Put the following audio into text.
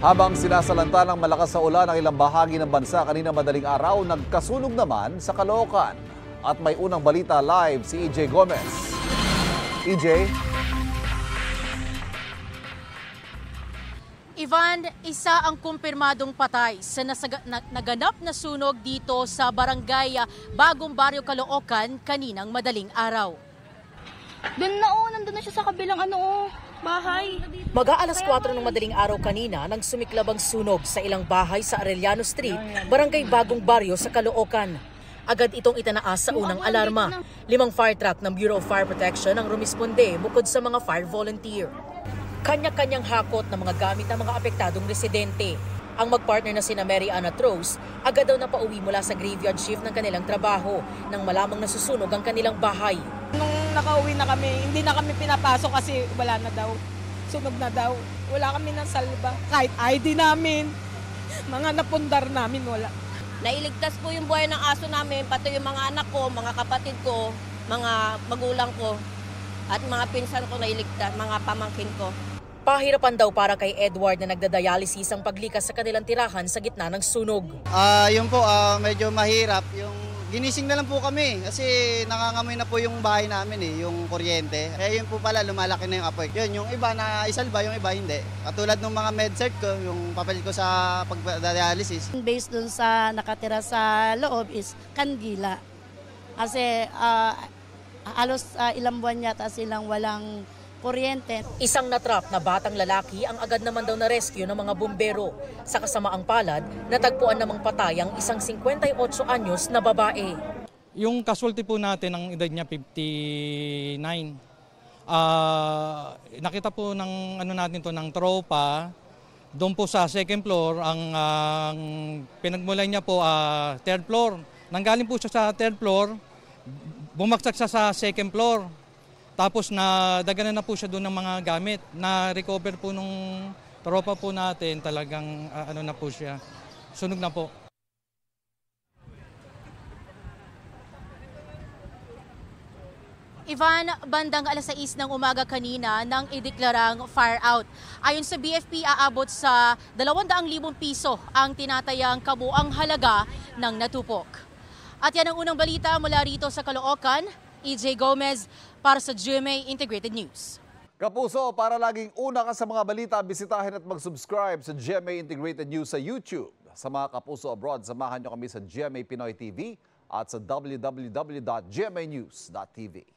Habang sinasalanta ng malakas sa ulan ang ilang bahagi ng bansa kanina madaling araw, nagkasunog naman sa Caloocan. At may unang balita live si EJ Gomez. EJ? Ivan, isa ang kumpirmadong patay sa naganap na sunog dito sa barangay Bagong Baryo, Caloocan kaninang madaling araw. Nandun na siya sa kabilang bahay. Mag-aalas 4 ng madaling araw kanina nang sumiklab ang sunog sa ilang bahay sa Arellano Street, barangay Bagong Baryo sa Caloocan. Agad itong itanaas sa unang alarma. 5 fire truck ng Bureau of Fire Protection ang rumisponde bukod sa mga fire volunteer. Kanya-kanyang hakot ng mga gamit ng mga apektadong residente. Ang magpartner na sina Mary Ana Trose, agad daw napauwi mula sa graveyard shift ng kanilang trabaho nang malamang nasusunog ang kanilang bahay. Nung nakauwi na kami, hindi na kami pinapasok kasi wala na daw. Sunog na daw. Wala kami ng salba. Kahit ID namin, mga napundar namin, wala. Nailigtas po yung buhay ng aso namin, pati yung mga anak ko, mga kapatid ko, mga magulang ko, at mga pinsan ko nailigtas, mga pamangkin ko. Pahirapan daw para kay Edward na nagdadialysis ang paglikas sa kanilang tirahan sa gitna ng sunog. Yun po, medyo mahirap. Ginising na lang po kami kasi nangangamoy na po yung bahay namin yung kuryente. Kaya yun po pala, lumalaki na yung apoy. Yun, yung iba na isalba, yung iba hindi. Katulad ng mga med-cert ko, yung papel ko sa pagdialysis. Based dun sa nakatira sa loob is kandila. Kasi halos ilang buwan yata silang walang kuryente. Isang natrap na batang lalaki ang agad naman daw na rescue ng mga bumbero. Sa kasamaang palad, natagpuan namang patay ang isang 58 anyos na babae. Yung casualty po natin, ang edad niya 59. Nakita po ng natin to ng tropa. Doon po sa second floor, ang pinagmulan niya po third floor. Nanggaling po siya sa third floor, bumagsak siya sa second floor. Tapos nadaganan na po siya doon ng mga gamit. Na-recover po nung tropa po natin, talagang na po siya. Sunog na po. Ivan, bandang alas 6 ng umaga kanina nang ideklarang fire out. Ayon sa BFP, aabot sa 200,000 piso ang tinatayang kabuang halaga ng natupok. At yan ang unang balita mula rito sa Caloocan. EJ Gomez para sa GMA Integrated News. Kapuso, para laging una ka sa mga balita, bisitahin at mag-subscribe sa GMA Integrated News sa YouTube. Sa mga kapuso abroad, samahan nyo kami sa GMA Pinoy TV at sa www.gmanews.tv.